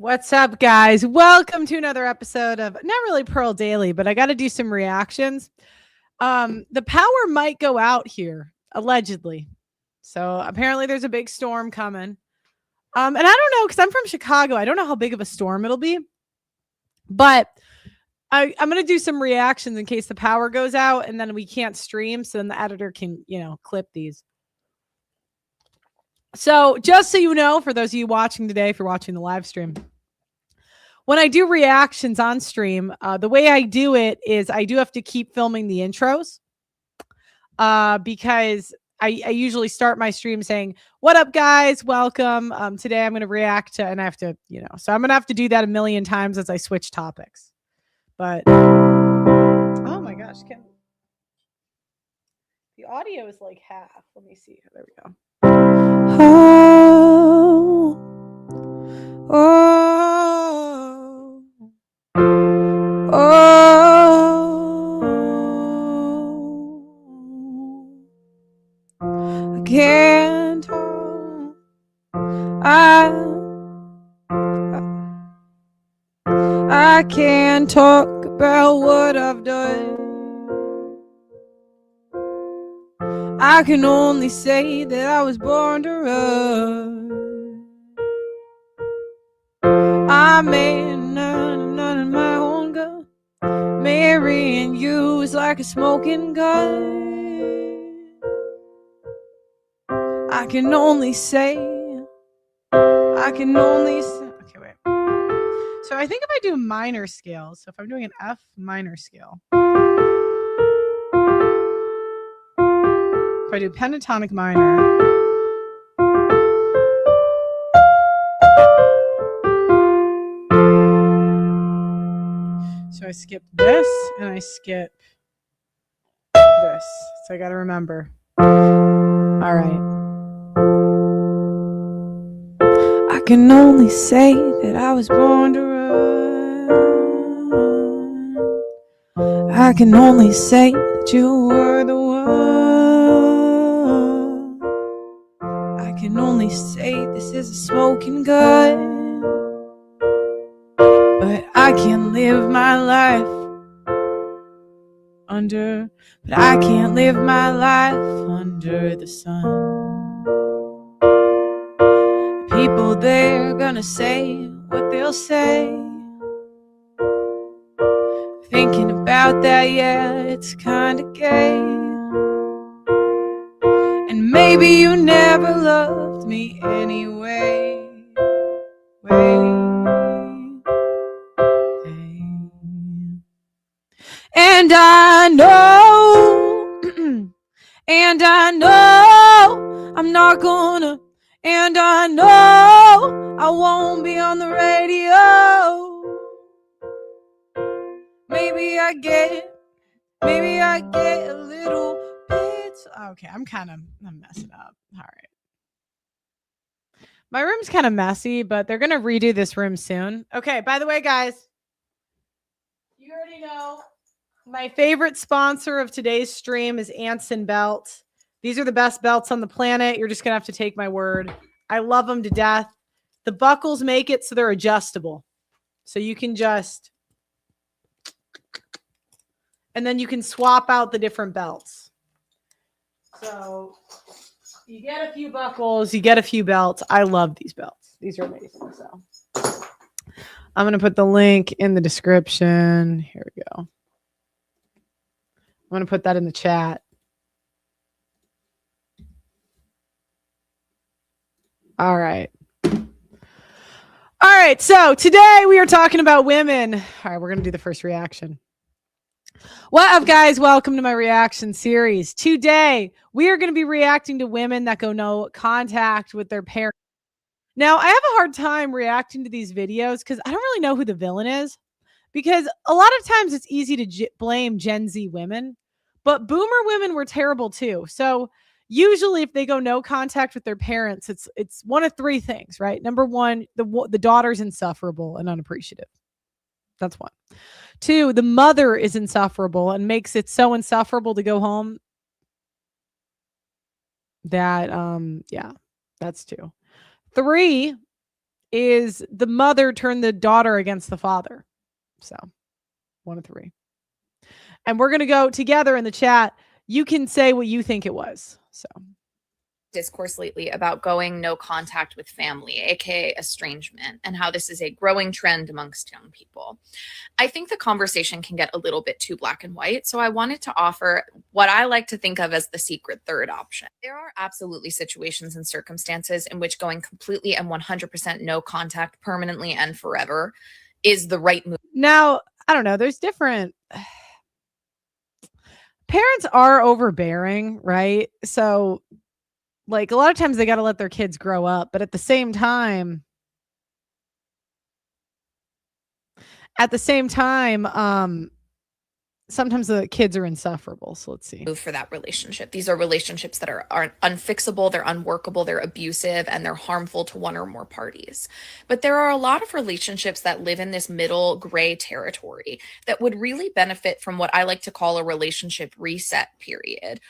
What's up, guys? Welcome to another episode of not really Pearl Daily, but I got to do some reactions. The power might go out here, allegedly. So apparently there's a big storm coming. And I don't know, because I'm from Chicago. I don't know how big of a storm it'll be, but I'm going to do some reactions in case the power goes out and then we can't stream. So then the editor can, clip these. So just so you know, for those of you watching today, if you're watching the live stream, when I do reactions on stream, the way I do it is I do have to keep filming the intros because I usually start my stream saying, "What up, guys? Welcome. Today I'm going to react to," and I have to, so I'm going to have to do that a million times as I switch topics. But oh my gosh, the audio is like half. Let me see. There we go. I can't hold. I can't talk about what I've done. I can only say that I was born to run. I made none of my own gun. Marrying you is like a smoking gun. I can only say. Okay, wait. So I think if I do minor scales, so if I'm doing an F minor scale, if I do pentatonic minor, so I skip this and I skip this. So I got to remember. All right. I can only say that I was born to run. I can only say that you were the one. I can only say this is a smoking gun. But I can't live my life under the sun. People, they're gonna say what they'll say. Thinking about that, yeah, it's kinda gay. And maybe you never loved me anyway. And I know, I'm not gonna, and I know I won't be on the radio. Maybe I get a little bit. Okay, I'm messing up. All right. My room's kind of messy, but they're going to redo this room soon. Okay, by the way, guys, you already know my favorite sponsor of today's stream is Anson Belt. These are the best belts on the planet. You're just going to have to take my word. I love them to death. The buckles make it so they're adjustable. So you can just, and then you can swap out the different belts. So you get a few buckles, you get a few belts. I love these belts. These are amazing. So I'm going to put the link in the description. Here we go. I'm going to put that in the chat. All right. All right. So today we are talking about women. All right. We're going to do the first reaction. What up, guys? Welcome to my reaction series. Today we are going to be reacting to women that go no contact with their parents. Now, I have a hard time reacting to these videos because I don't really know who the villain is, because a lot of times it's easy to blame Gen Z women, but boomer women were terrible too. So usually if they go no contact with their parents, it's one of three things, right? Number one, the daughter's insufferable and unappreciative. That's one. Two, the mother is insufferable and makes it so insufferable to go home that, yeah, that's two. Three, is the mother turned the daughter against the father. So 1 of 3. And we're going to go together in the chat. You can say what you think it was. So discourse lately about going no contact with family, aka estrangement, and how this is a growing trend amongst young people. I think the conversation can get a little bit too black and white, so I wanted to offer what I like to think of as the secret third option. There are absolutely situations and circumstances in which going completely and 100% no contact permanently and forever is the right move. Now, I don't know, there's different parents are overbearing, right? So like a lot of times they got to let their kids grow up, but at the same time, sometimes the kids are insufferable. So let's see. For that relationship. These are relationships that are unfixable, they're unworkable, they're abusive, and they're harmful to one or more parties. But there are a lot of relationships that live in this middle gray territory that would really benefit from what I like to call a relationship reset period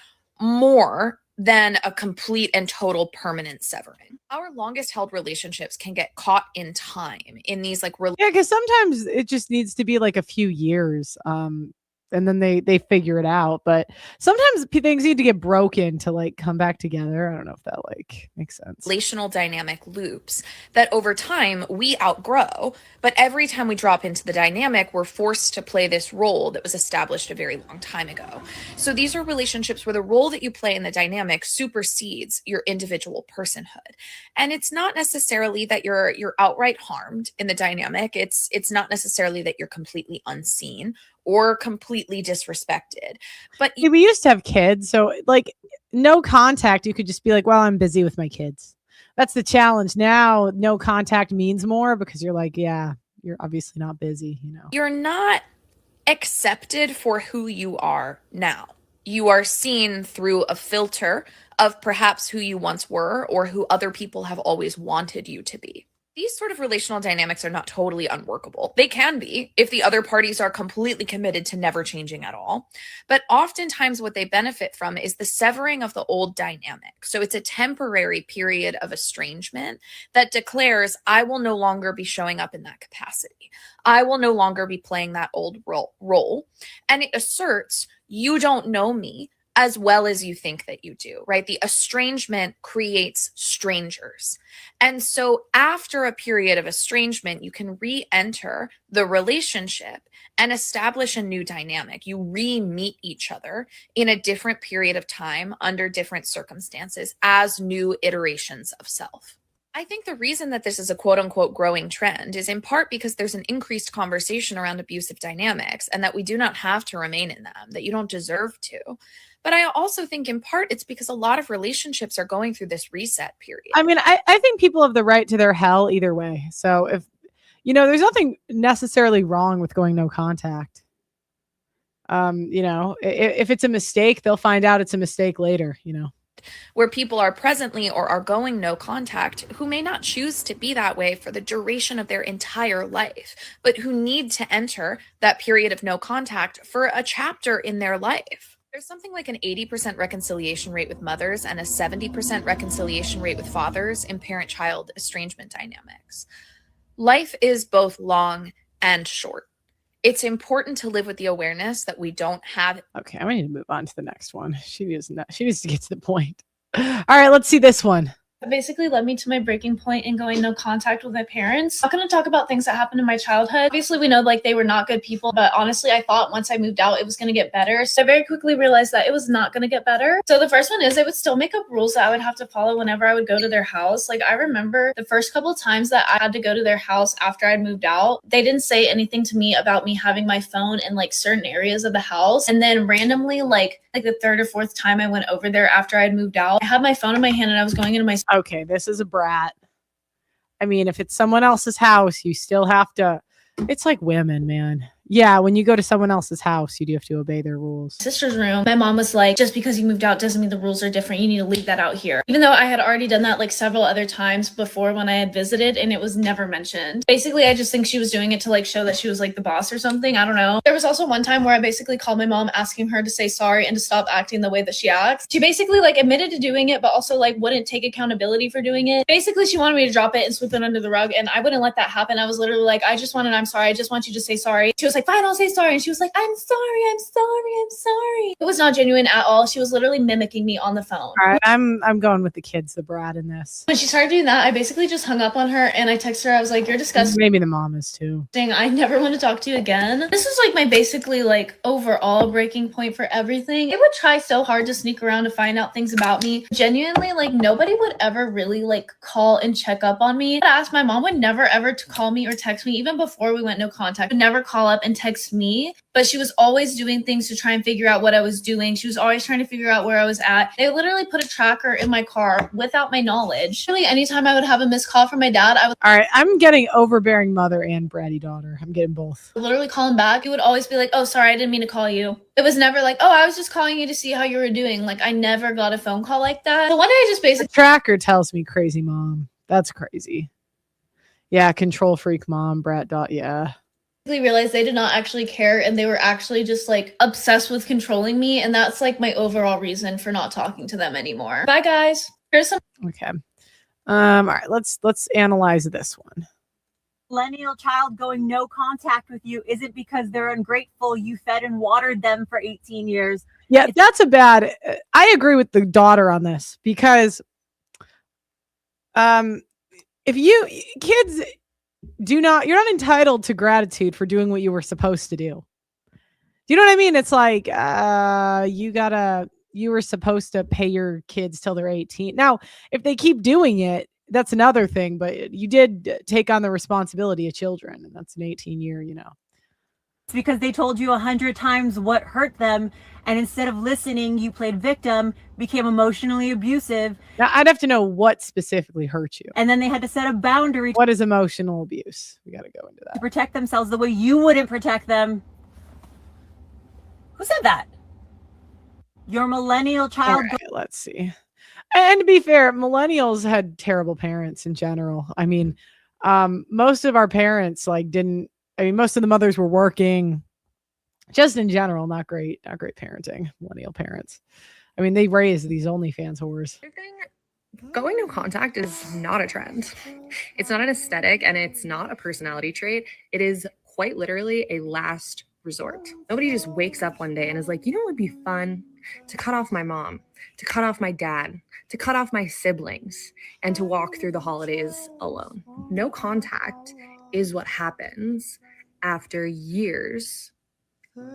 more than a complete and total permanent severing. Our longest held relationships can get caught in time in these like yeah, because sometimes it just needs to be like a few years. And then they figure it out, but sometimes things need to get broken to like come back together. I don't know if that like makes sense. Relational dynamic loops that over time we outgrow, but every time we drop into the dynamic, we're forced to play this role that was established a very long time ago. So these are relationships where the role that you play in the dynamic supersedes your individual personhood. And it's not necessarily that you're outright harmed in the dynamic. It's not necessarily that you're completely unseen or completely disrespected. But yeah, we used to have kids, so like no contact, you could just be like, well, I'm busy with my kids. That's the challenge. Now no contact means more because you're like, yeah, you're obviously not busy, you know. You're not accepted for who you are now. You are seen through a filter of perhaps who you once were or who other people have always wanted you to be. These sort of relational dynamics are not totally unworkable. They can be if the other parties are completely committed to never changing at all. But oftentimes what they benefit from is the severing of the old dynamic. So it's a temporary period of estrangement that declares, I will no longer be showing up in that capacity. I will no longer be playing that old role. And it asserts, you don't know me as well as you think that you do, right? The estrangement creates strangers. And so after a period of estrangement, you can re-enter the relationship and establish a new dynamic. You re-meet each other in a different period of time under different circumstances as new iterations of self. I think the reason that this is a quote unquote growing trend is in part because there's an increased conversation around abusive dynamics and that we do not have to remain in them, that you don't deserve to. But I also think in part it's because a lot of relationships are going through this reset period. I mean, I think people have the right to their hell either way. So if, you know, there's nothing necessarily wrong with going no contact. You know, if it's a mistake, they'll find out it's a mistake later, you know. Where people are presently or are going no contact who may not choose to be that way for the duration of their entire life, but who need to enter that period of no contact for a chapter in their life. There's something like an 80% reconciliation rate with mothers and a 70% reconciliation rate with fathers in parent-child estrangement dynamics. Life is both long and short. It's important to live with the awareness that we don't have. Okay, I need to move on to the next one. She needs to get to the point. All right, let's see this one. Basically led me to my breaking point in going no contact with my parents. I'm not going to talk about things that happened in my childhood. Obviously, we know like they were not good people, but honestly, I thought once I moved out, it was going to get better. So I very quickly realized that it was not going to get better. So the first one is I would still make up rules that I would have to follow whenever I would go to their house. Like I remember the first couple of times that I had to go to their house after I'd moved out, they didn't say anything to me about me having my phone in like certain areas of the house. And then randomly, like the third or fourth time I went over there after I'd moved out, I had my phone in my hand and I was going into my... Okay, this is a brat. I mean, if it's someone else's house, you still have to... It's like women, man. Yeah, when you go to someone else's house, you do have to obey their rules. Sister's room. My mom was like, just because you moved out doesn't mean the rules are different. You need to leave that out here. Even though I had already done that like several other times before when I had visited, and it was never mentioned. Basically, I just think she was doing it to like show that she was like the boss or something. I don't know. There was also one time where I basically called my mom asking her to say sorry and to stop acting the way that she acts. She basically like admitted to doing it, but also like wouldn't take accountability for doing it. Basically, she wanted me to drop it and sweep it under the rug, and I wouldn't let that happen. I was literally like, I'm sorry. I just want you to say sorry. She was like, fine, I'll say sorry. And she was like, I'm sorry. It was not genuine at all. She was literally mimicking me on the phone. All right, I'm going with the kids, the brat in this. When she started doing that, I basically just hung up on her and I texted her. I was like, you're disgusting. Maybe the mom is too. I never want to talk to you again. This was like my basically like overall breaking point for everything. They would try so hard to sneak around to find out things about me. Genuinely, like nobody would ever really like call and check up on me. I asked my mom would never ever to call me or text me even before we went no contact. Would never call up and text me, but she was always doing things to try and figure out what I was doing. She was always trying to figure out where I was at. They literally put a tracker in my car without my knowledge. Really, anytime I would have a missed call from my dad, I would All right, I'm getting overbearing mother and bratty daughter. I'm getting both. literally call him back. He would always be like, oh, sorry, I didn't mean to call you. It was never like, oh, I was just calling you to see how you were doing. Like, I never got a phone call like that. So one day I just The basically tracker tells me crazy mom. That's crazy. Yeah, control freak mom, brat dot. Yeah. realized they did not actually care and they were actually just like obsessed with controlling me. And that's like my overall reason for not talking to them anymore. Bye, guys. Here's some. Okay. All right, let's analyze this one. Millennial child going no contact with you isn't because they're ungrateful. You fed and watered them for 18 years. Yeah, that's a bad. I agree with the daughter on this because if kids you're not entitled to gratitude for doing what you were supposed to do. Do you know what I mean? It's like you were supposed to pay your kids till they're 18. Now, if they keep doing it, that's another thing, but you did take on the responsibility of children, and that's an 18-year, It's because they told you 100 times what hurt them, and instead of listening, you played victim, became emotionally abusive. Now, I'd have to know what specifically hurt you. And then they had to set a boundary What is emotional abuse? We got to go into to that. protect themselves the way you wouldn't protect them. Who said that? Your millennial All child. right, let's see. And to be fair, millennials had terrible parents in general. I mean, most of our parents most of the mothers were working. Just in general, not great parenting. Millennial parents. I mean, they raised these OnlyFans whores. Going no contact is not a trend. It's not an aesthetic and it's not a personality trait. It is quite literally a last resort. Nobody just wakes up one day and is like, you know, it would be fun to cut off my mom, to cut off my dad, to cut off my siblings, and to walk through the holidays alone. No contact is what happens after years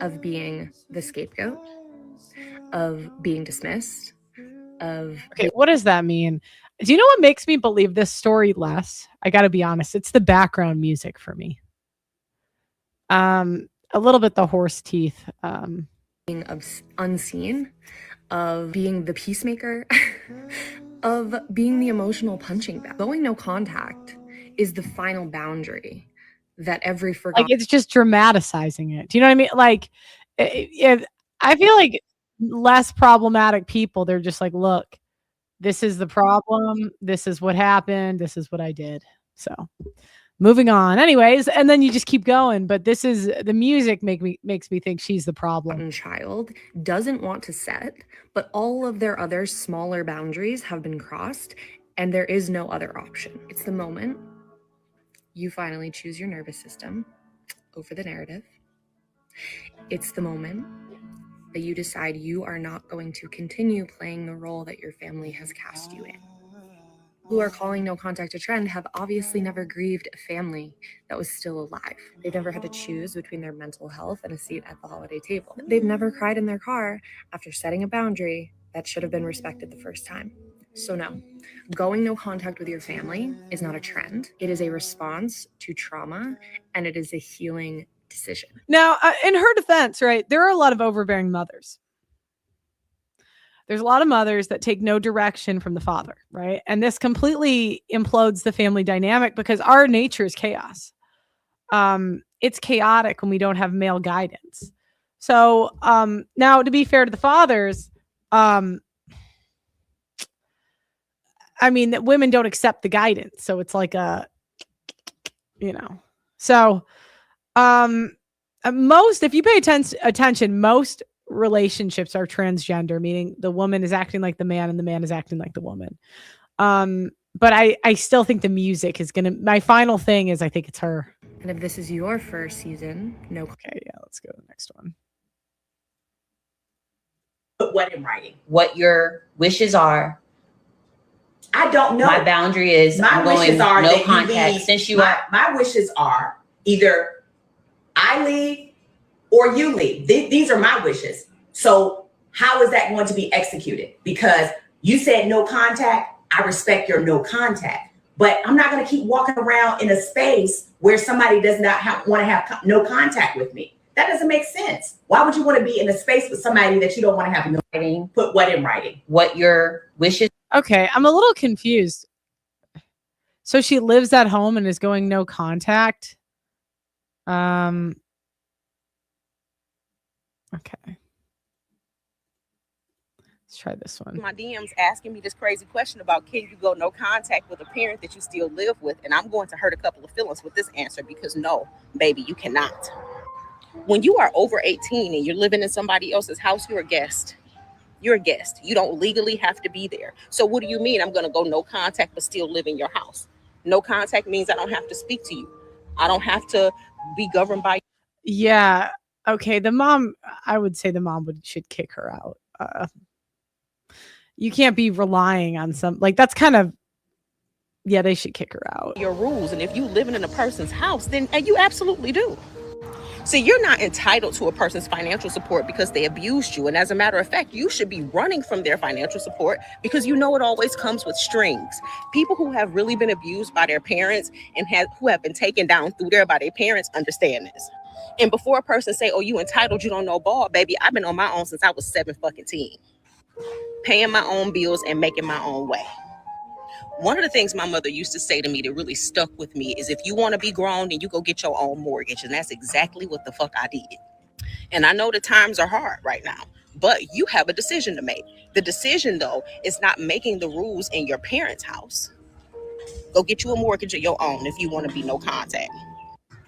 of being the scapegoat, of being dismissed, of... Okay, what does that mean? Do you know what makes me believe this story less? I got to be honest. It's the background music for me. A little bit the horse teeth. Being unseen, of being the peacemaker, of being the emotional punching bag. Going no contact is the final boundary that every forgotten... Like, it's just dramatizing it. Do you know what I mean? Like, if I feel like less problematic people, they're just like, look, this is the problem. This is what happened. This is what I did. So moving on. Anyways, and then you just keep going. But this is the music makes me think she's the problem. Child doesn't want to set, but all of their other smaller boundaries have been crossed, and there is no other option. It's the moment you finally choose your nervous system over the narrative. It's the moment that you decide you are not going to continue playing the role that your family has cast you in. Who are calling no contact a trend have obviously never grieved a family that was still alive. They've never had to choose between their mental health and a seat at the holiday table. They've never cried in their car after setting a boundary that should have been respected the first time. So no, going no contact with your family is not a trend. It is a response to trauma, and it is a healing decision. Now, in her defense, right, there are a lot of overbearing mothers. There's a lot of mothers that take no direction from the father, right? And this completely implodes the family dynamic because our nature is chaos. it's chaotic when we don't have male guidance. So now, to be fair to the fathers, I mean, that women don't accept the guidance. So it's like so most, if you pay attention, most relationships are transgender, meaning the woman is acting like the man and the man is acting like the woman. But I still think the music is my final thing is I think it's her. And if this is your first season, no. Okay, yeah, let's go to the next one. Put what in writing? What your wishes are. I don't know. My boundary is my wishes are no contact. Since my wishes are either I leave or you leave. These are my wishes. So how is that going to be executed? Because you said no contact. I respect your no contact, but I'm not going to keep walking around in a space where somebody does not want to have no contact with me. That doesn't make sense. Why would you want to be in a space with somebody that you don't want to have no writing? Put what in writing? What your wishes. Okay, I'm a little confused. So she lives at home and is going no contact. Okay. Let's try this one. My DMs asking me this crazy question about can you go no contact with a parent that you still live with? And I'm going to hurt a couple of feelings with this answer because no, baby, you cannot. When you are over 18 and you're living in somebody else's house, you're a guest. You're a guest. You don't legally have to be there. So what do you mean I'm going to go no contact but still live in your house? No contact means I don't have to speak to you. I don't have to be governed by. Yeah. Okay. The mom, I would say the mom should kick her out. You can't be relying on that's kind of, yeah, they should kick her out. Your rules. And if you living in a person's house, then and you absolutely do. See, you're not entitled to a person's financial support because they abused you. And as a matter of fact, you should be running from their financial support because you know it always comes with strings. People who have really been abused by their parents and who have been taken down through there by their parents understand this. And before a person say, oh, you entitled, you don't know ball, baby, I've been on my own since I was 7 fucking 10. Paying my own bills and making my own way. One of the things my mother used to say to me that really stuck with me is if you want to be grown, then you go get your own mortgage. And that's exactly what the fuck I did. And I know the times are hard right now, but you have a decision to make. The decision, though, is not making the rules in your parents' house. Go get you a mortgage of your own if you want to be no contact.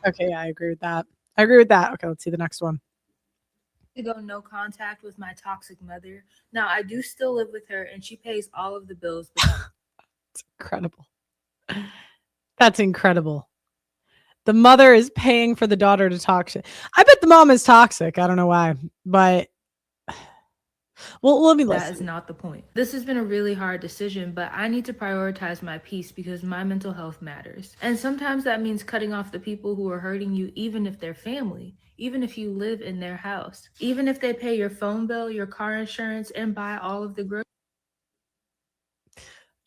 Okay, yeah, I agree with that. Okay, let's see the next one. To go no contact with my toxic mother. Now, I do still live with her and she pays all of the bills. It's incredible. That's incredible. The mother is paying for the daughter to toxic. I bet the mom is toxic. I don't know why, but well, let me listen. That is not the point. This has been a really hard decision, but I need to prioritize my peace because my mental health matters. And sometimes that means cutting off the people who are hurting you, even if they're family, even if you live in their house, even if they pay your phone bill, your car insurance, and buy all of the groceries.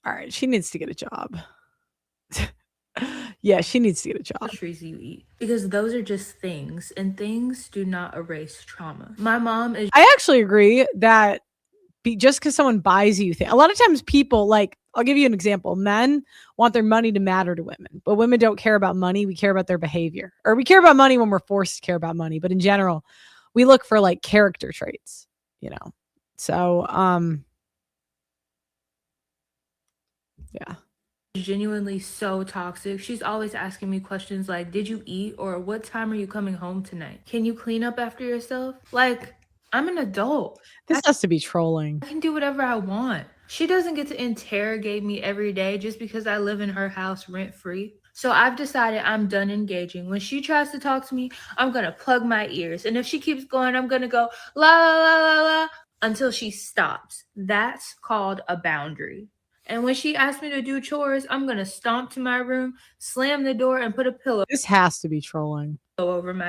All right, she needs to get a job. Yeah, she needs to get a job. Groceries you eat, because those are just things, and things do not erase trauma. My mom is. I actually agree that just because someone buys you things, a lot of times people I'll give you an example. Men want their money to matter to women, but women don't care about money. We care about their behavior, or we care about money when we're forced to care about money. But in general, we look for character traits, So, yeah. Genuinely so toxic. She's always asking me questions like, did you eat? Or what time are you coming home tonight? Can you clean up after yourself? I'm an adult. This has to be trolling. I can do whatever I want. She doesn't get to interrogate me every day just because I live in her house rent free. So I've decided I'm done engaging. When she tries to talk to me, I'm going to plug my ears. And if she keeps going, I'm going to go la la la la la until she stops. That's called a boundary. And when she asks me to do chores, I'm going to stomp to my room, slam the door, and put a pillow. This has to be trolling. Over my.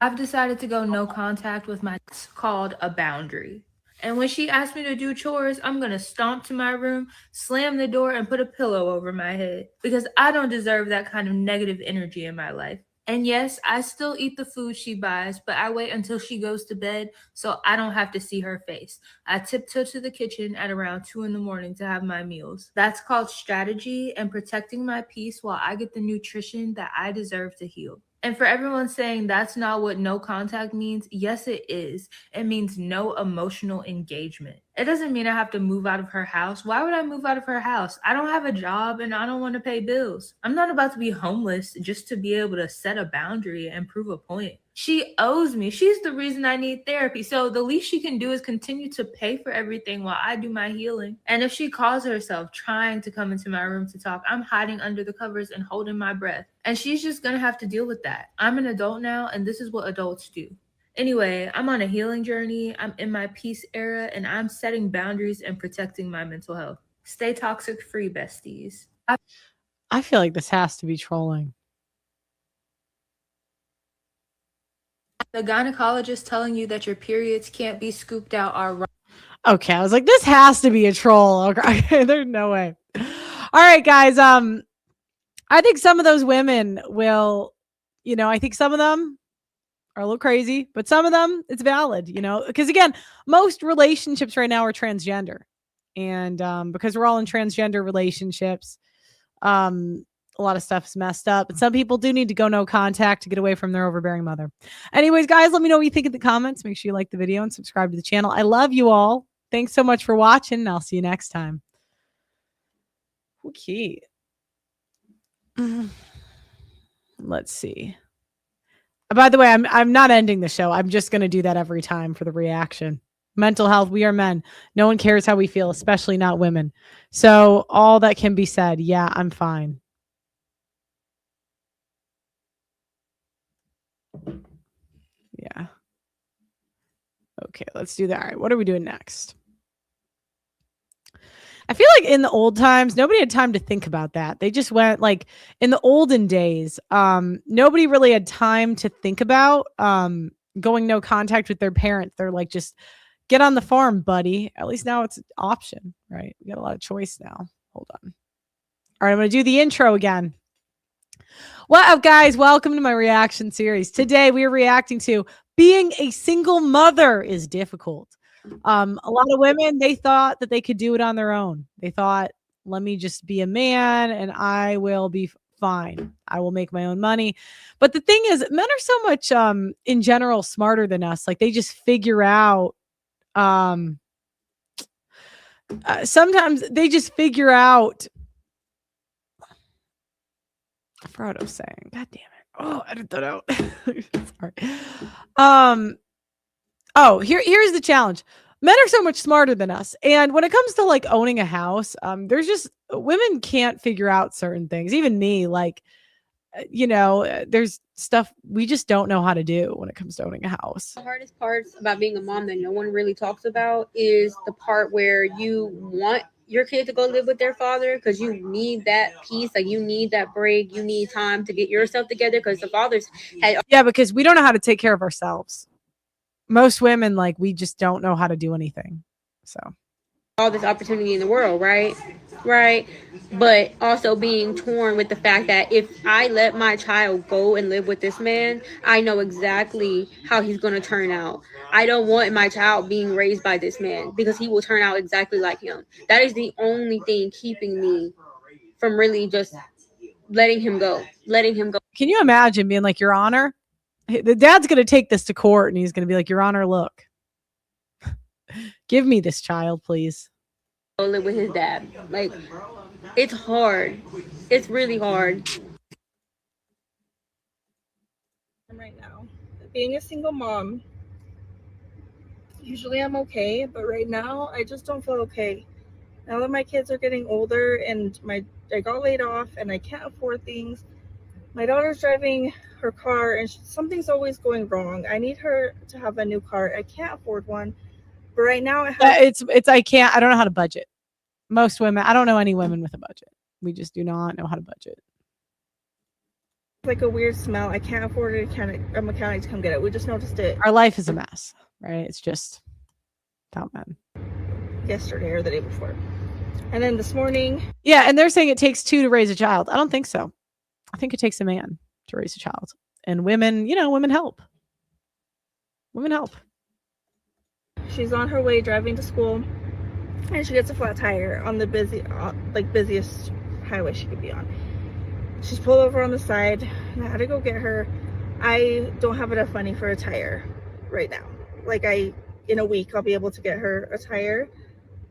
I've decided to go no contact with my. It's called a boundary. And when she asks me to do chores, I'm going to stomp to my room, slam the door, and put a pillow over my head. Because I don't deserve that kind of negative energy in my life. And yes, I still eat the food she buys, but I wait until she goes to bed so I don't have to see her face. I tiptoe to the kitchen at around 2 a.m. to have my meals. That's called strategy and protecting my peace while I get the nutrition that I deserve to heal. And for everyone saying that's not what no contact means, yes, it is. It means no emotional engagement. It doesn't mean I have to move out of her house. Why would I move out of her house? I don't have a job and I don't want to pay bills. I'm not about to be homeless just to be able to set a boundary and prove a point. She owes me. She's the reason I need therapy. So the least she can do is continue to pay for everything while I do my healing. And if she calls herself trying to come into my room to talk, I'm hiding under the covers and holding my breath. And she's just going to have to deal with that. I'm an adult now, and this is what adults do. Anyway, I'm on a healing journey. I'm in my peace era, and I'm setting boundaries and protecting my mental health. Stay toxic free, besties. I feel like this has to be trolling. The gynecologist telling you that your periods can't be scooped out are wrong. Okay, I was like, this has to be a troll. Okay, there's no way. All right, guys. I think some of those women will, I think some of them are a little crazy, but some of them, it's valid, because again, most relationships right now are transgender. And because we're all in transgender relationships, a lot of stuff is messed up. And some people do need to go no contact to get away from their overbearing mother. Anyways, guys, let me know what you think in the comments. Make sure you like the video and subscribe to the channel. I love you all. Thanks so much for watching, and I'll see you next time. Okay. Let's see. By the way, I'm not ending the show. I'm just going to do that every time for the reaction. Mental health. We are men. No one cares how we feel, especially not women. So all that can be said. Yeah, I'm fine. Yeah. Okay, let's do that. All right, what are we doing next? I feel like in the old times, nobody had time to think about that. They just went like in the olden days, nobody really had time to think about going no contact with their parents. They're like, just get on the farm, buddy. At least now it's an option, right? We got a lot of choice now. Hold on. All right, I'm going to do the intro again. What up, guys? Welcome to my reaction series. Today, we are reacting to being a single mother is difficult. A lot of women, they thought that they could do it on their own. They thought, let me just be a man and I will be fine. I will make my own money. But the thing is, men are so much, in general, smarter than us. Like they just figure out, sometimes they just figure out. I forgot what I was saying. God damn it. Oh, edit that out. Sorry. Here's the challenge. Men are so much smarter than us. And when it comes to like owning a house, there's just women can't figure out certain things. Even me, like, there's stuff we just don't know how to do when it comes to owning a house. The hardest parts about being a mom that no one really talks about is the part where you want your kid to go live with their father because you need that peace, like you need that break, you need time to get yourself together because the fathers had because we don't know how to take care of ourselves. Most women, like, we just don't know how to do anything. So all this opportunity in the world, right? But also being torn with the fact that if I let my child go and live with this man, I know exactly how he's going to turn out. I don't want my child being raised by this man because he will turn out exactly like him. That is the only thing keeping me from really just letting him go. Can you imagine being like, Your Honor? The dad's going to take this to court and he's going to be like, Your Honor, look, give me this child, please. Go live with his dad. Like, it's hard. It's really hard. Right now, being a single mom, usually I'm okay, but right now I just don't feel okay. Now that my kids are getting older and I got laid off and I can't afford things, my daughter's driving her car and something's always going wrong. I need her to have a new car. I can't afford one, but right now I don't know how to budget. Most women, I don't know any women with a budget. We just do not know how to budget. Like a weird smell. I can't afford a mechanic to come get it. We just noticed it. Our life is a mess, right? It's just without men. Yesterday or the day before. And then this morning. Yeah, and they're saying it takes two to raise a child. I don't think so. I think it takes a man to raise a child. And women, women help. Women help. She's on her way driving to school and she gets a flat tire on the busiest highway she could be on. She's pulled over on the side and I had to go get her. I don't have enough money for a tire right now. Like in a week, I'll be able to get her a tire,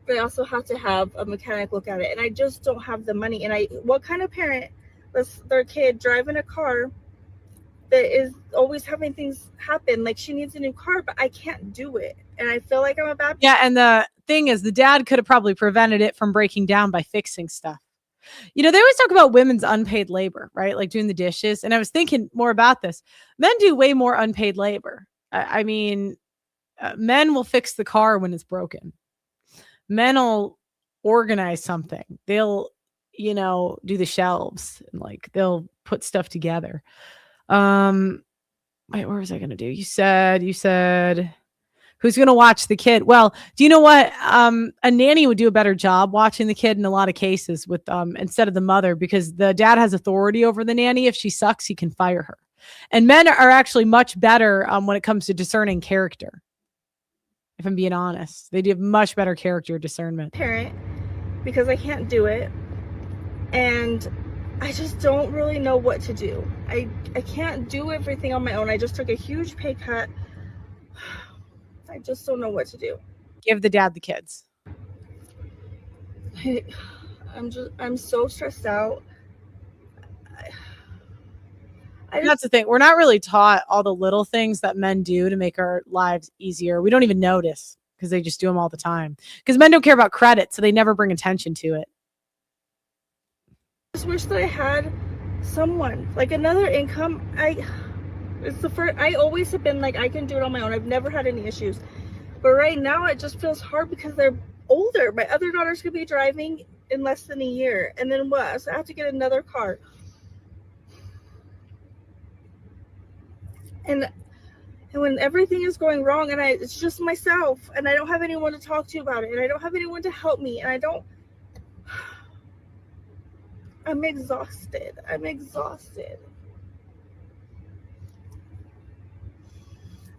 but I also have to have a mechanic look at it. And I just don't have the money. And what kind of parent lets their kid drive in a car that is always having things happen? Like, she needs a new car, but I can't do it. And I feel like I'm a bad. Yeah. And the thing is, the dad could have probably prevented it from breaking down by fixing stuff. You know, they always talk about women's unpaid labor, right? Like doing the dishes. And I was thinking more about this. Men do way more unpaid labor. I mean, men will fix the car when it's broken. Men will organize something. They'll, you know, do the shelves and like they'll put stuff together. Wait, what was I going to do? You said who's going to watch the kid? Well, do you know what? A nanny would do a better job watching the kid in a lot of cases with instead of the mother, because the dad has authority over the nanny. If she sucks, he can fire her. And men are actually much better when it comes to discerning character. If I'm being honest, they do have much better character discernment. Parent, because I can't do it. And I just don't really know what to do. I can't do everything on my own. I just took a huge pay cut. I just don't know what to do. Give the dad the kids. I'm so stressed out. That's the thing. We're not really taught all the little things that men do to make our lives easier. We don't even notice because they just do them all the time. Because men don't care about credit, so they never bring attention to it. I just wish that I had someone, like another income. It's the first. I always have been like, I can do it on my own. I've never had any issues. But right now it just feels hard because they're older. My other daughter's gonna be driving in less than a year. And then what? So I have to get another car. And when everything is going wrong and it's just myself and I don't have anyone to talk to about it and I don't have anyone to help me and I'm exhausted.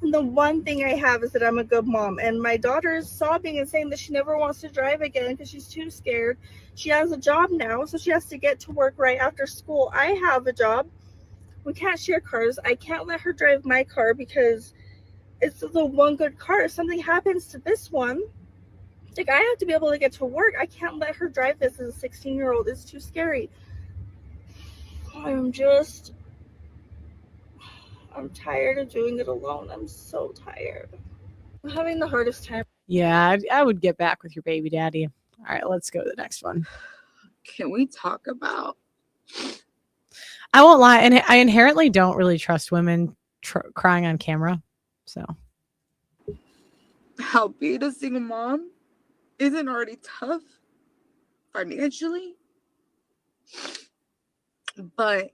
And the one thing I have is that I'm a good mom. And my daughter is sobbing and saying that she never wants to drive again because she's too scared. She has a job now, so she has to get to work right after school. I have a job. We can't share cars. I can't let her drive my car because it's the one good car. If something happens to this one, like, I have to be able to get to work. I can't let her drive this as a 16-year-old. It's too scary. I'm tired of doing it alone. I'm so tired. I'm having the hardest time. Yeah, I would get back with your baby daddy. All right, let's go to the next one. Can we talk about... I won't lie, and I inherently don't really trust women crying on camera. So, how being a single mom isn't already tough financially, but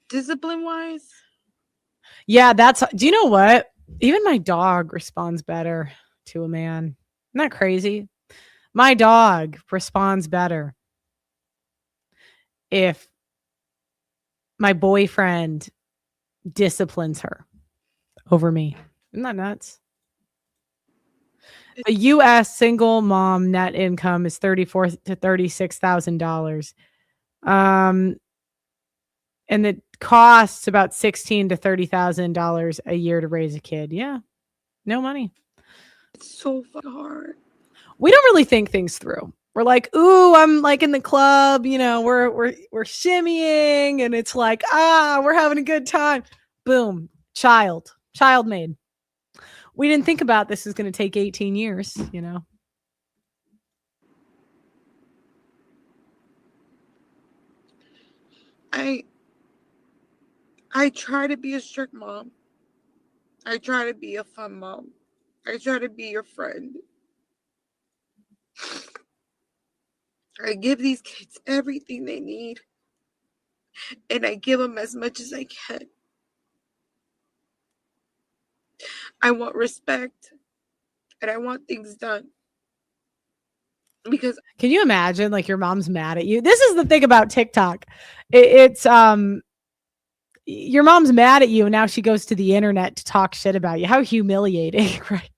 discipline-wise. Yeah, do you know what? Even my dog responds better to a man. Isn't that crazy? My dog responds better if my boyfriend disciplines her over me. Isn't that nuts? A U.S. single mom net income is $34,000 to $36,000. And it costs about $16,000 to $30,000 a year to raise a kid. Yeah, no money. It's so hard. We don't really think things through. We're like, ooh, I'm like in the club, you know, we're shimmying, and it's like, we're having a good time. Boom, child made. We didn't think about this is going to take 18 years, you know. I try to be a strict mom. I try to be a fun mom. I try to be your friend. I give these kids everything they need, and I give them as much as I can. I want respect, and I want things done. Because can you imagine, like, your mom's mad at you? This is the thing about TikTok. It's your mom's mad at you, and now she goes to the internet to talk shit about you. How humiliating, right?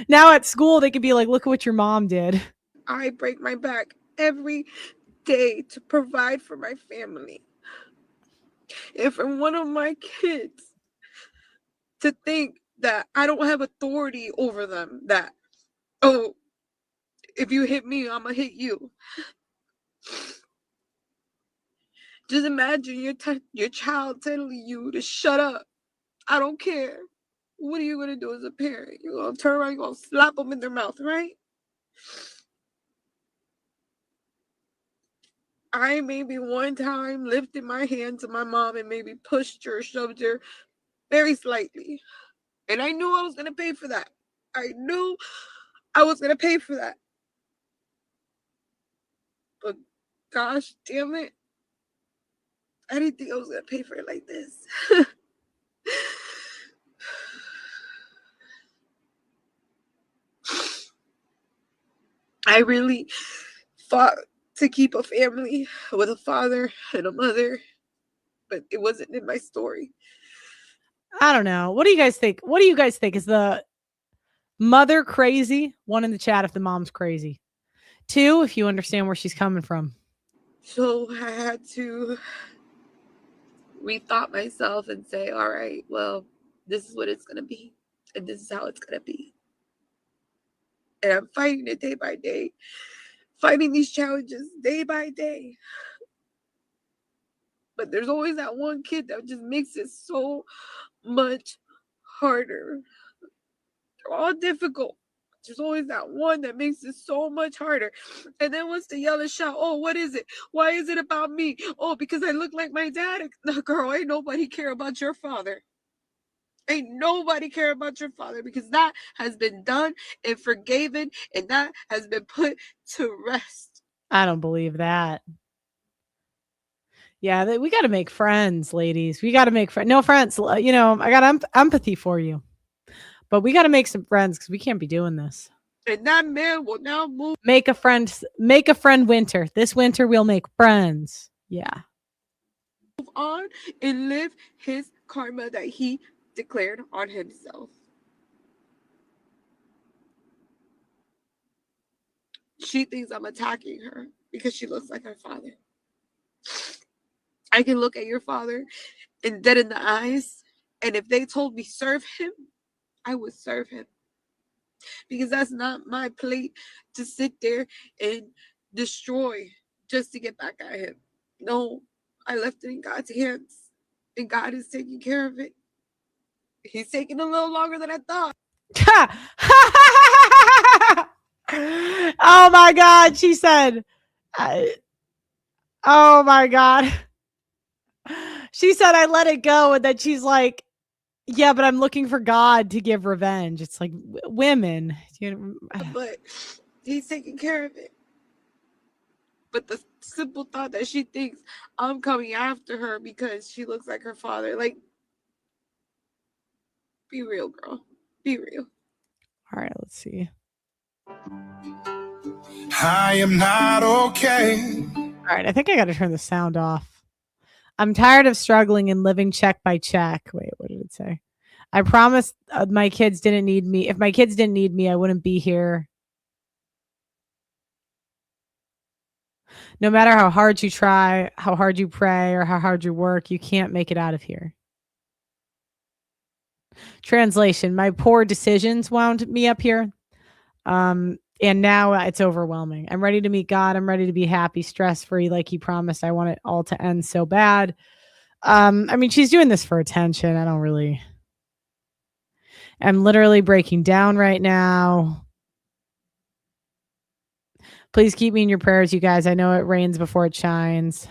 Now at school, they could be like, look at what your mom did. I break my back every day to provide for my family. If one of my kids to think that I don't have authority over them, that, oh, if you hit me, I'm gonna hit you. Just imagine your child telling you to shut up. I don't care. What are you gonna do as a parent? You're gonna turn around, you're gonna slap them in their mouth, right? I maybe one time lifted my hand to my mom and maybe pushed her, shoved her very slightly. And I knew I was gonna pay for that. I knew I was gonna pay for that. But gosh damn it, I didn't think I was gonna pay for it like this. I really fought to keep a family with a father and a mother, but it wasn't in my story. I don't know. What do you guys think? What do you guys think? Is the mother crazy? One in the chat if the mom's crazy. Two, if you understand where she's coming from. So I had to rethought myself and say, all right, well, this is what it's going to be. And this is how it's going to be. And I'm fighting it day by day. Fighting these challenges day by day. But there's always that one kid that just makes it so much harder. They're all difficult. There's always that one that makes it so much harder. And then wants to yell and shout, oh, what is it? Why is it about me? Oh, because I look like my dad? No, girl, ain't nobody care about your father. Ain't nobody care about your father, because that has been done and forgiven, and that has been put to rest. I don't believe that. Yeah, we got to make friends, ladies. We got to make friends. No friends. You know, I got empathy for you. But we got to make some friends because we can't be doing this. And that man will now move. Make a friend winter. This winter we'll make friends. Yeah. Move on and live his karma that he declared on himself. She thinks I'm attacking her because she looks like her father. I can look at your father and dead in the eyes, and if they told me serve him, I would serve him. Because that's not my plate to sit there and destroy just to get back at him. No, I left it in God's hands, and God is taking care of it. He's taking a little longer than I thought. Oh my God, she said. Oh my God. She said, I let it go. And then she's like, yeah, but I'm looking for God to give revenge. It's like women. But he's taking care of it. But the simple thought that she thinks I'm coming after her because she looks like her father. Like, be real, girl. Be real. All right, let's see. I am not okay. All right, I think I got to turn the sound off. I'm tired of struggling and living check by check. Wait, what did it say? I promised my kids didn't need me. If my kids didn't need me, I wouldn't be here. No matter how hard you try, how hard you pray, or how hard you work, you can't make it out of here. Translation: my poor decisions wound me up here. And now it's overwhelming. I'm ready to meet God. I'm ready to be happy, stress-free, like he promised. I want it all to end so bad. I mean, she's doing this for attention. I'm literally breaking down right now. Please keep me in your prayers, you guys. I know it rains before it shines.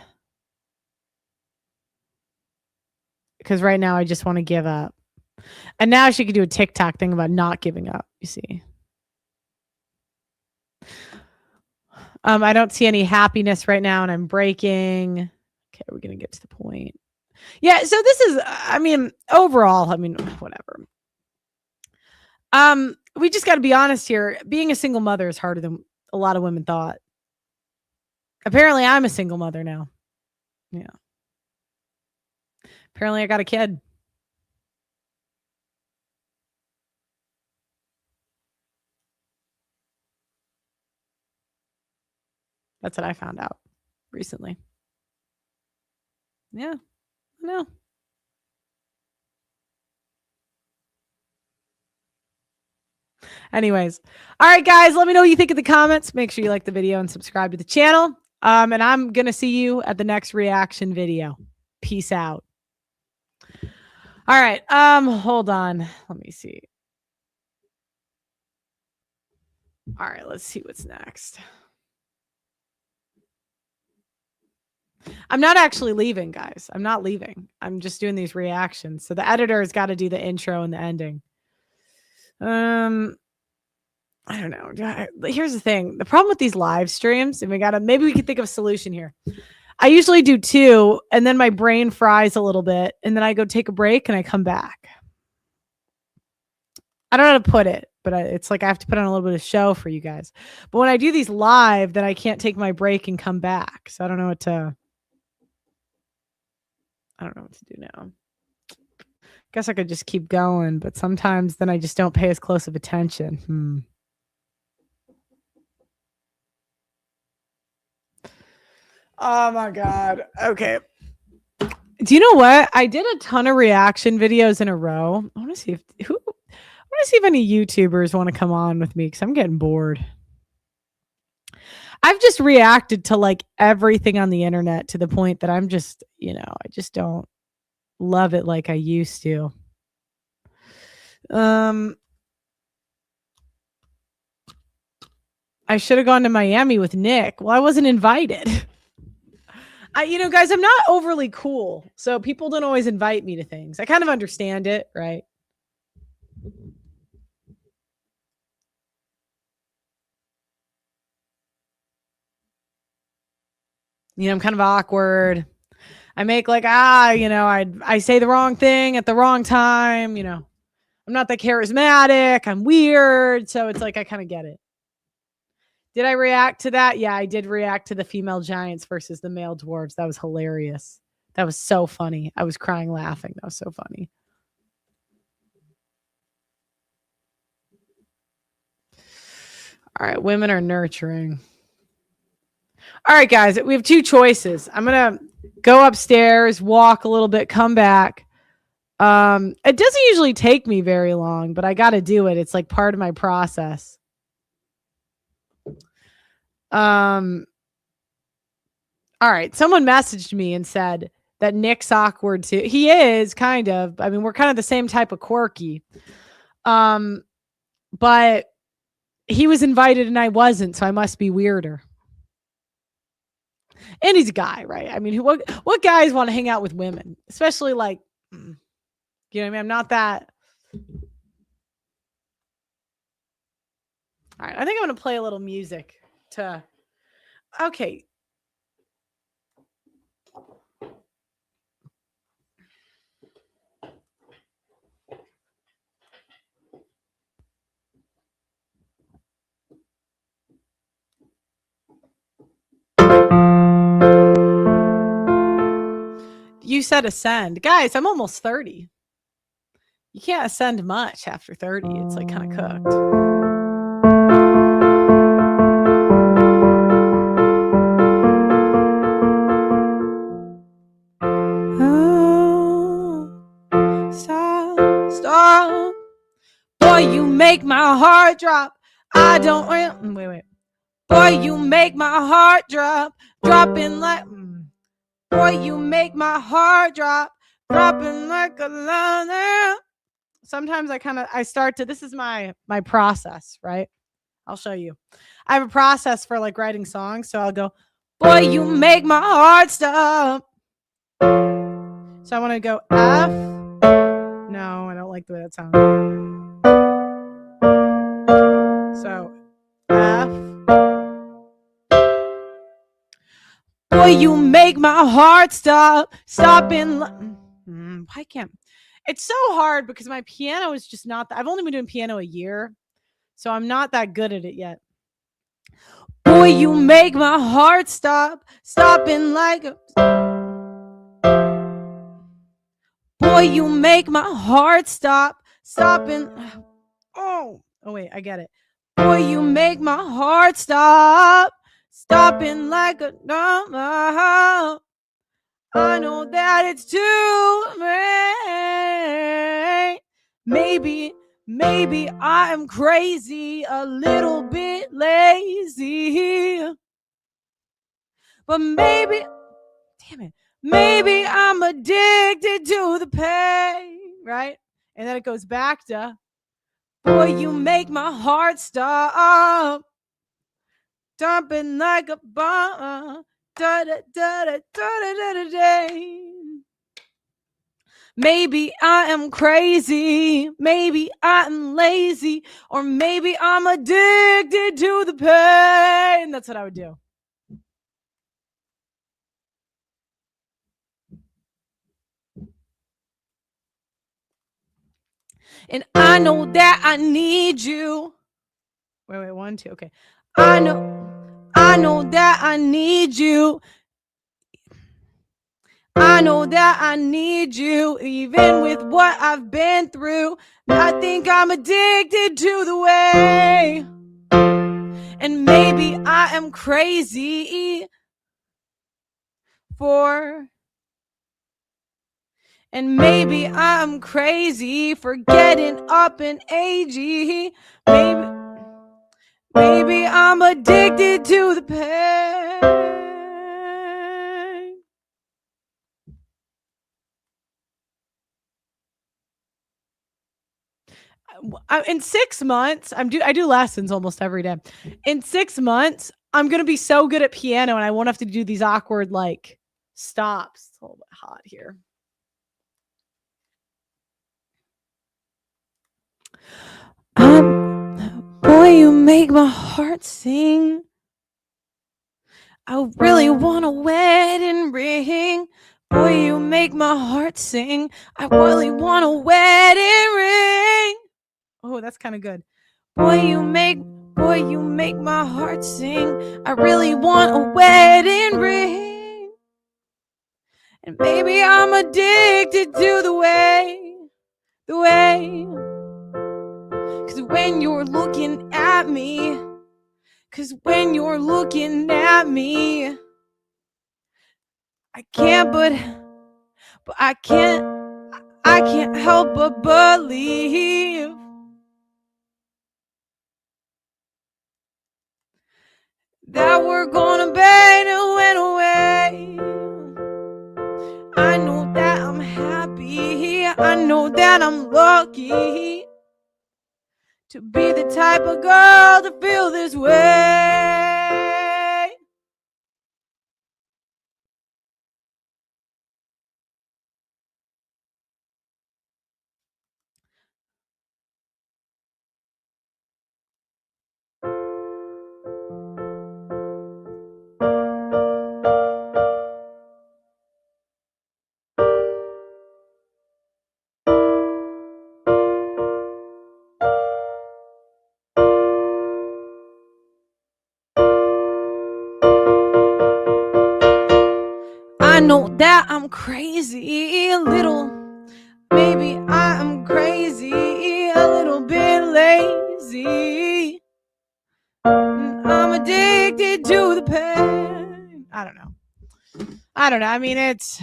Because right now I just want to give up. And now she could do a TikTok thing about not giving up, you see. I don't see any happiness right now, and I'm breaking. Okay, we're going to get to the point. Yeah, so this is, I mean, overall, I mean, whatever. We just got to be honest here. Being a single mother is harder than a lot of women thought. Apparently, I'm a single mother now. Yeah. Apparently, I got a kid. That's what I found out recently. Yeah, no. Anyways. All right, guys, let me know what you think in the comments. Make sure you like the video and subscribe to the channel. And I'm going to see you at the next reaction video. Peace out. All right. Hold on. Let me see. All right, let's see what's next. I'm not actually leaving, guys. I'm not leaving. I'm just doing these reactions. So the editor has got to do the intro and the ending. I don't know. Here's the thing. The problem with these live streams, and maybe we can think of a solution here. I usually do 2, and then my brain fries a little bit, and then I go take a break and I come back. I don't know how to put it, but it's like I have to put on a little bit of show for you guys. But when I do these live, then I can't take my break and come back. So I don't know what to do now. Guess I could just keep going, but sometimes then I just don't pay as close of attention. Oh my God. Okay. Do you know what? I did a ton of reaction videos in a row. I want to see if any YouTubers want to come on with me because I'm getting bored. I've just reacted to like everything on the internet to the point that I'm just, I just don't love it like I used to. I should have gone to Miami with Nick. Well, I wasn't invited. Guys, I'm not overly cool, so people don't always invite me to things. I kind of understand it, right? I'm kind of awkward. I make like, I say the wrong thing at the wrong time. I'm not that charismatic. I'm weird. So it's like, I kind of get it. Did I react to that? Yeah, I did react to the female giants versus the male dwarves. That was hilarious. That was so funny. I was crying laughing. That was so funny. All right, women are nurturing. All right, guys, we have 2 choices. I'm going to go upstairs, walk a little bit, come back. It doesn't usually take me very long, but I got to do it. It's like part of my process. All right. Someone messaged me and said that Nick's awkward too. He is kind of. I mean, we're kind of the same type of quirky. But he was invited and I wasn't, so I must be weirder. And he's a guy, right? I mean, what guys want to hang out with women, especially like, you know what I mean? I'm not that. All right, I think I'm going to play a little music to. Okay. You said ascend. Guys, I'm almost 30. You can't ascend much after 30. It's like kind of cooked. Oh, stop. Boy, you make my heart drop. I don't. Wait. Boy, you make my heart drop. Dropping like. Boy, you make my heart drop. Dropping like a ladder. Sometimes I start to, this is my process, right? I'll show you. I have a process for like writing songs. So I'll go, boy, you make my heart stop. So I want to go F. No, I don't like the way that sounds. So F. Boy, you make my heart stop. Stopping. Why can't? It's so hard because my piano is just not. I've only been doing piano a year, so I'm not that good at it yet. Boy, you make my heart stop. Stopping like a. Boy, you make my heart stop. Stopping. Oh wait, I get it. Boy, you make my heart stop. Stopping like a number. I know that it's too late. Maybe maybe I'm crazy, a little bit lazy. But maybe, damn it, maybe I'm addicted to the pain, right? And then it goes back to, boy, you make my heart stop dumping like a bomb. Da da da da da da da da. Maybe I am crazy, maybe I'm lazy, or maybe I'm addicted to the pain. That's what I would do. And I know that I need you. Wait, 1, 2, okay. I know that I need you. I know that I need you, even with what I've been through. I think I'm addicted to the way. And maybe I am crazy and maybe I'm crazy for getting up in agey. Maybe I'm addicted to the pain. In 6 months, I do lessons almost every day. In 6 months, I'm gonna be so good at piano, and I won't have to do these awkward like stops. It's a little bit hot here. Boy, you make my heart sing. I really want a wedding ring. Boy, you make my heart sing. I really want a wedding ring. Oh, that's kind of good. Boy, you make my heart sing. I really want a wedding ring. And maybe I'm addicted to the way. Cause when you're looking at me, I can't help but believe that we're gonna bend and went away. I know that I'm happy, I know that I'm lucky to be the type of girl to feel this way. I know that I'm crazy, a little. Maybe I'm crazy, a little bit lazy. I'm addicted to the pain. I don't know. I mean, it's,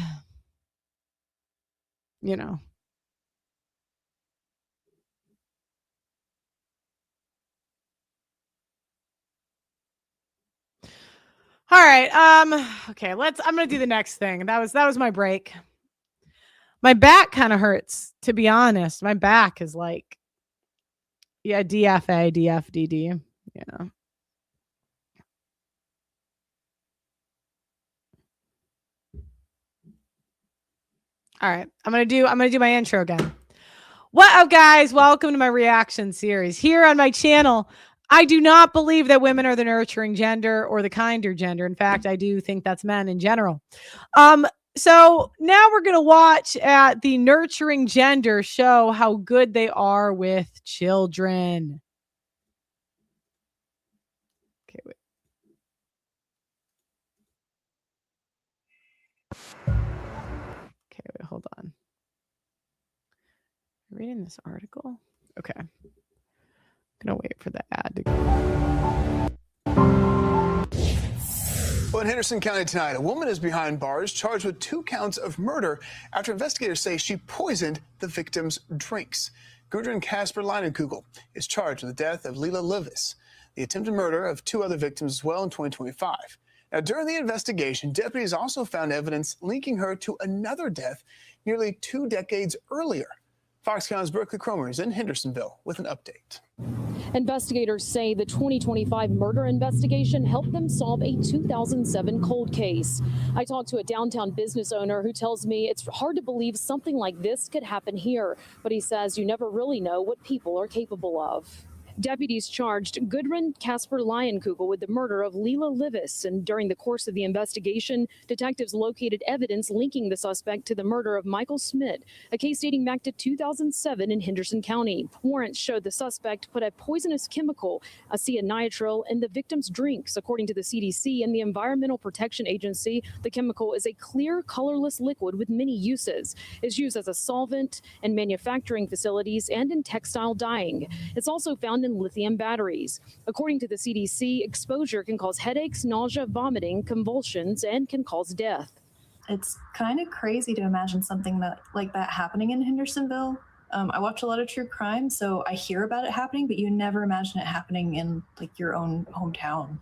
you know. All right. Okay, I'm gonna do the next thing. That was my break. My back kind of hurts, to be honest. My back is like, yeah, DFA, DFDD. Yeah. All right. I'm gonna do my intro again. What up, guys? Welcome to my reaction series here on my channel. I do not believe that women are the nurturing gender or the kinder gender. In fact, I do think that's men in general. So now we're going to watch at the nurturing gender show how good they are with children. Okay, wait. Okay, wait, hold on. Reading this article? Okay. I'm going to wait for the ad to go. Well, in Henderson County tonight, a woman is behind bars charged with 2 counts of murder after investigators say she poisoned the victim's drinks. Gudrun Casper Leinenkugel is charged with the death of Leila Livis, the attempted murder of 2 other victims as well in 2025. Now, during the investigation, deputies also found evidence linking her to another death nearly 2 decades earlier. Foxconn's Berkeley Cromer is in Hendersonville with an update. Investigators say the 2025 murder investigation helped them solve a 2007 cold case. I talked to a downtown business owner who tells me it's hard to believe something like this could happen here, but he says you never really know what people are capable of. Deputies charged Gudrun Casper Leinenkugel with the murder of Leila Livis, and during the course of the investigation, detectives located evidence linking the suspect to the murder of Michael Schmidt, a case dating back to 2007 in Henderson County. Warrants showed the suspect put a poisonous chemical, acetonitrile, in the victim's drinks. According to the CDC and the Environmental Protection Agency, the chemical is a clear, colorless liquid with many uses. It's used as a solvent in manufacturing facilities and in textile dyeing. It's also found in lithium batteries. According to the CDC, exposure can cause headaches, nausea, vomiting, convulsions, and can cause death. It's kind of crazy to imagine something like that happening in Hendersonville. I watch a lot of true crime, so I hear about it happening, but you never imagine it happening in your own hometown.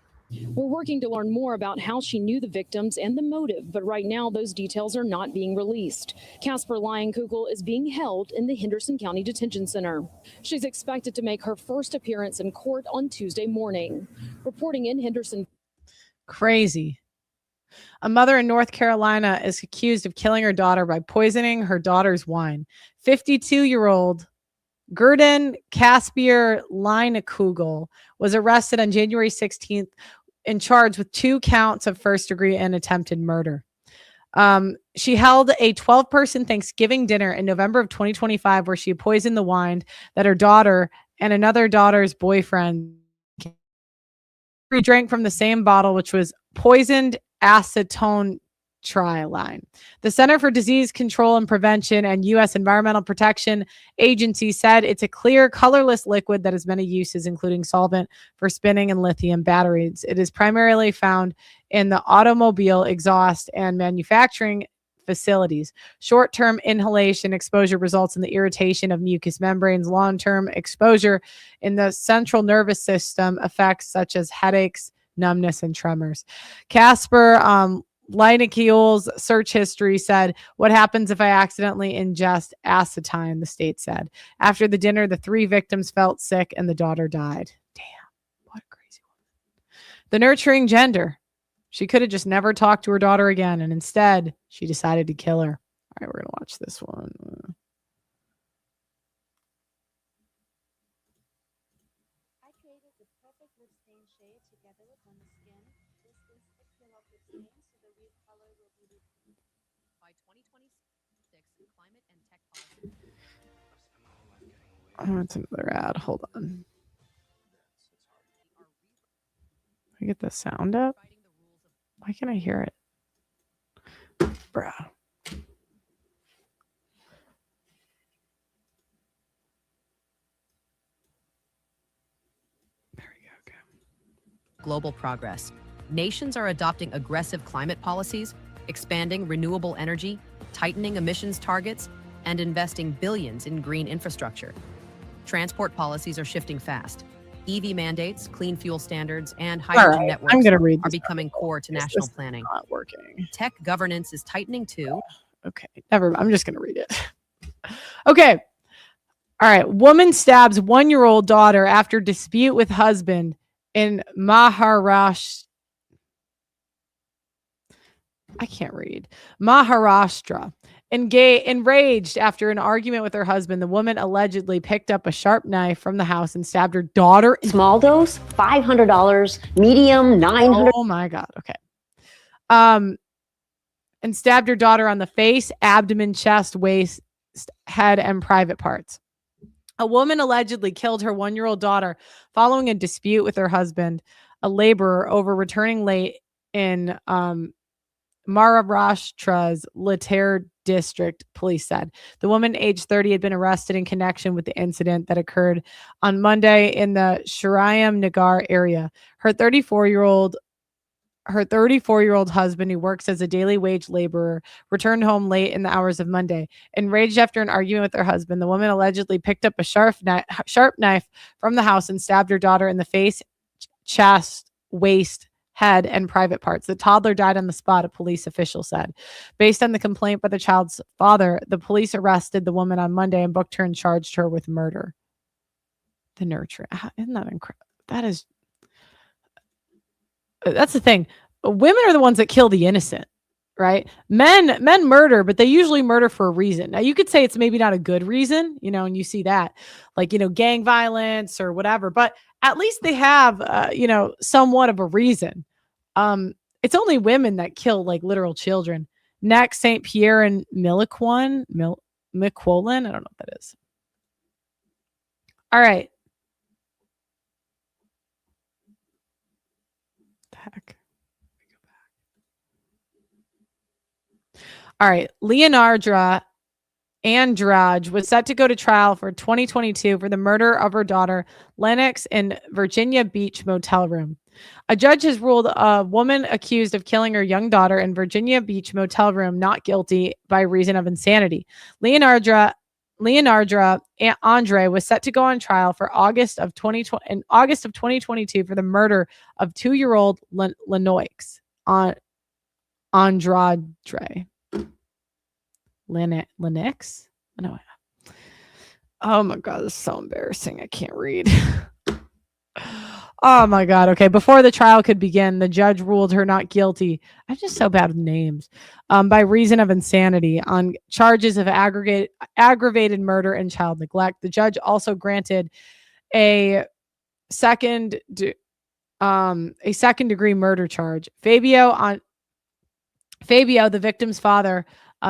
We're working to learn more about how she knew the victims and the motive, but right now those details are not being released. Casper Leinenkugel is being held in the Henderson County Detention Center. She's expected to make her first appearance in court on Tuesday morning. Reporting in Henderson. Crazy. A mother in North Carolina is accused of killing her daughter by poisoning her daughter's wine. 52-year-old Gudrun Casper Leinenkugel was arrested on January 16th and charged with 2 counts of first-degree and attempted murder. She held a 12-person Thanksgiving dinner in November of 2025 where she poisoned the wine that her daughter and another daughter's boyfriend drank from the same bottle, which was poisoned acetone triline. The Center for Disease Control and Prevention and U.S. Environmental Protection Agency said it's a clear, colorless liquid that has many uses, including solvent for spinning and lithium batteries. It is primarily found in the automobile exhaust and manufacturing facilities. Short-term inhalation exposure results in the irritation of mucous membranes. Long-term exposure in the central nervous system effects such as headaches, numbness, and tremors. Casper Leinenkugel's search history said, "What happens if I accidentally ingest acetone?" the state said. After the dinner, the 3 victims felt sick and the daughter died. Damn, what a crazy woman. The nurturing gender. She could have just never talked to her daughter again, and instead, she decided to kill her. All right, we're going to watch this one. I created the perfect lip stain shade together on the skin. This is a peel-off lip stain, so the real color will be by 2026. Climate and tech policy. Oh, it's another ad. Hold on. Can I get the sound up? Why can't I hear it? Bruh. Global progress. Nations are adopting aggressive climate policies, expanding renewable energy, tightening emissions targets, and investing billions in green infrastructure. Transport policies are shifting fast. EV mandates, clean fuel standards, and hydrogen networks are becoming core to national planning. Not working. Tech governance is tightening too. Okay, never mind. I'm just going to read it. Okay. All right. Woman stabs 1-year-old daughter after dispute with husband in Maharashtra. I can't read. Maharashtra. Enraged after an argument with her husband, the woman allegedly picked up a sharp knife from the house and stabbed her daughter. Small dose, $500. Medium, $900. Oh my God. Okay. And stabbed her daughter on the face, abdomen, chest, waist, head, and private parts. A woman allegedly killed her 1-year-old daughter following a dispute with her husband, a laborer, over returning late in Maharashtra's Later district, police said. The woman, aged 30, had been arrested in connection with the incident that occurred on Monday in the Shriram Nagar area. Her 34-year-old her 34-year-old husband, who works as a daily wage laborer, returned home late in the hours of Monday. Enraged after an argument with her husband, the woman allegedly picked up a sharp knife from the house and stabbed her daughter in the face, chest, waist, head, and private parts. The toddler died on the spot, a police official said. Based on the complaint by the child's father, the police arrested the woman on Monday and booked her and charged her with murder. The nurture. Isn't that incredible? That's the thing. Women are the ones that kill the innocent, right? Men murder, but they usually murder for a reason. Now you could say it's maybe not a good reason, and you see that, like, gang violence or whatever, but at least they have, somewhat of a reason. It's only women that kill like literal children. Next, St. Pierre and Miquelon. I don't know what that is. All right. Heck. All right. Leonarda Andrade was set to go to trial for 2022 for the murder of her daughter, Lennox, in Virginia Beach motel room. A judge has ruled a woman accused of killing her young daughter in Virginia Beach motel room not guilty by reason of insanity. Leonarda Andre was set to go on trial for August of 2022 for the murder of 2-year-old Lennox Andrade. Lennox? No. Oh my God, this is so embarrassing. I can't read. Oh my God. Okay. Before the trial could begin, the judge ruled her not guilty. I'm just so bad with names. By reason of insanity on charges of aggravated murder and child neglect. The judge also granted a second degree murder charge. Fabio, the victim's father,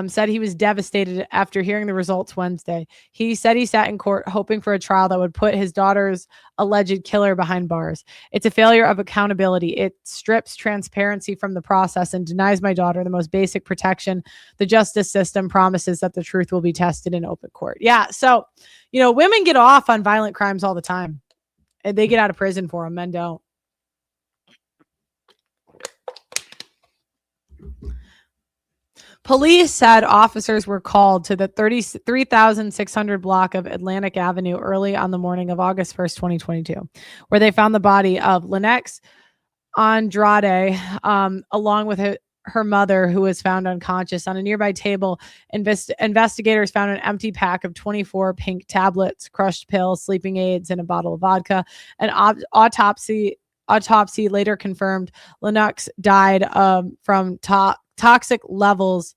said he was devastated after hearing the results Wednesday. He said he sat in court hoping for a trial that would put his daughter's alleged killer behind bars. It's a failure of accountability. It strips transparency from the process and denies my daughter the most basic protection the justice system promises, that the truth will be tested in open court. Yeah. So, women get off on violent crimes all the time, and they get out of prison for them. Men don't. Police said officers were called to the 33,600 block of Atlantic Avenue early on the morning of August 1st, 2022, where they found the body of Lennox Andrade, along with her mother, who was found unconscious. On a nearby table, investigators found an empty pack of 24 pink tablets, crushed pills, sleeping aids, and a bottle of vodka. An autopsy later confirmed Lennox died from toxic levels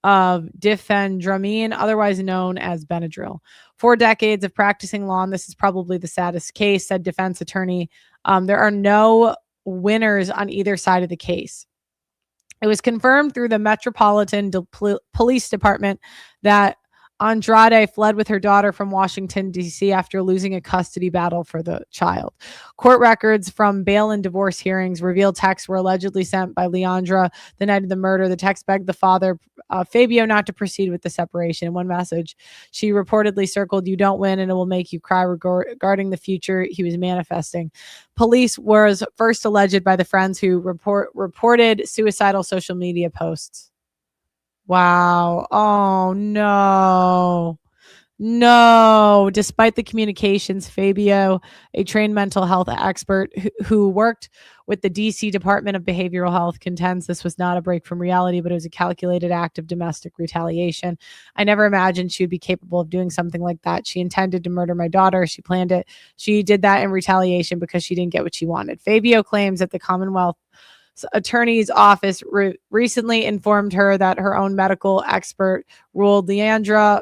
of diphenhydramine, otherwise known as Benadryl. 4 decades of practicing law, and this is probably the saddest case, said defense attorney. There are no winners on either side of the case. It was confirmed through the Metropolitan Police Department that Andrade fled with her daughter from Washington, D.C. after losing a custody battle for the child. Court records from bail and divorce hearings reveal texts were allegedly sent by Leandra the night of the murder. The text begged the father, Fabio, not to proceed with the separation. In one message, she reportedly circled, "You don't win and it will make you cry," regarding the future he was manifesting. Police was first alleged by the friends who reported suicidal social media posts. Wow. Oh, no. No. Despite the communications, Fabio, a trained mental health expert who worked with the DC Department of Behavioral Health, contends this was not a break from reality, but it was a calculated act of domestic retaliation. "I never imagined she would be capable of doing something like that. She intended to murder my daughter. She planned it. She did that in retaliation because she didn't get what she wanted." Fabio claims that the Commonwealth Attorney's office recently informed her that her own medical expert ruled Leandra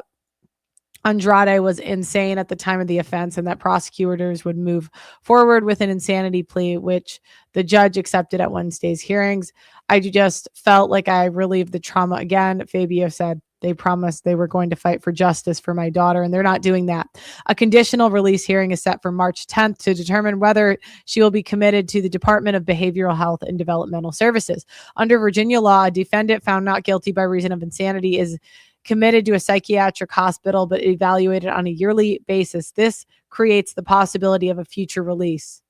Andrade was insane at the time of the offense, and that prosecutors would move forward with an insanity plea, which the judge accepted at Wednesday's hearings. "I just felt like I relieved the trauma again," Fabio said. "They promised they were going to fight for justice for my daughter, and they're not doing that." A conditional release hearing is set for March 10th to determine whether she will be committed to the Department of Behavioral Health and Developmental Services. Under Virginia law, a defendant found not guilty by reason of insanity is committed to a psychiatric hospital, but evaluated on a yearly basis. This creates the possibility of a future release.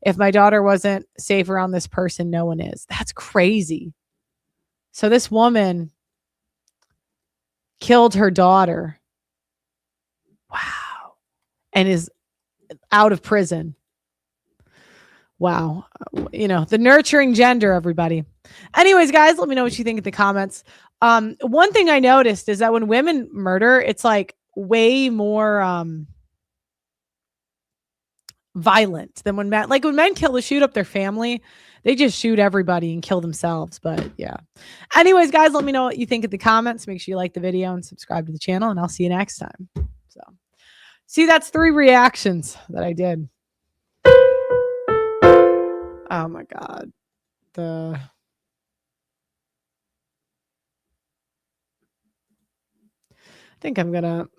If my daughter wasn't safe around this person, no one is. That's crazy. So this woman killed her daughter. Wow. And is out of prison. Wow. You know, the nurturing gender, everybody. Anyways, guys, let me know what you think in the comments. One thing I noticed is that when women murder, it's like way more violent than when men, like when men kill to shoot up their family, they just shoot everybody and kill themselves. But yeah. Anyways, guys, let me know what you think in the comments. Make sure you like the video and subscribe to the channel, and I'll see you next time. So, see, that's 3 reactions that I did. Oh my God. I think I'm gonna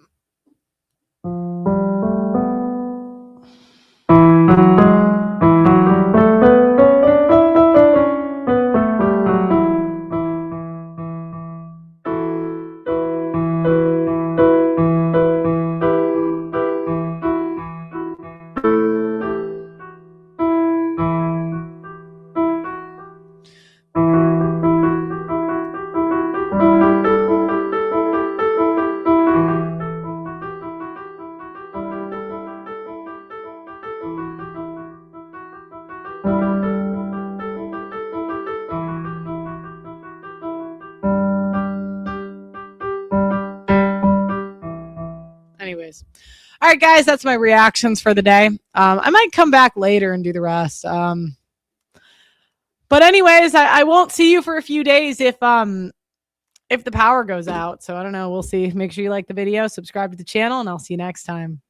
anyways. All right, guys, that's my reactions for the day. I might come back later and do the rest. But anyways, I won't see you for a few days if the power goes out. So I don't know. We'll see. Make sure you like the video, subscribe to the channel, and I'll see you next time.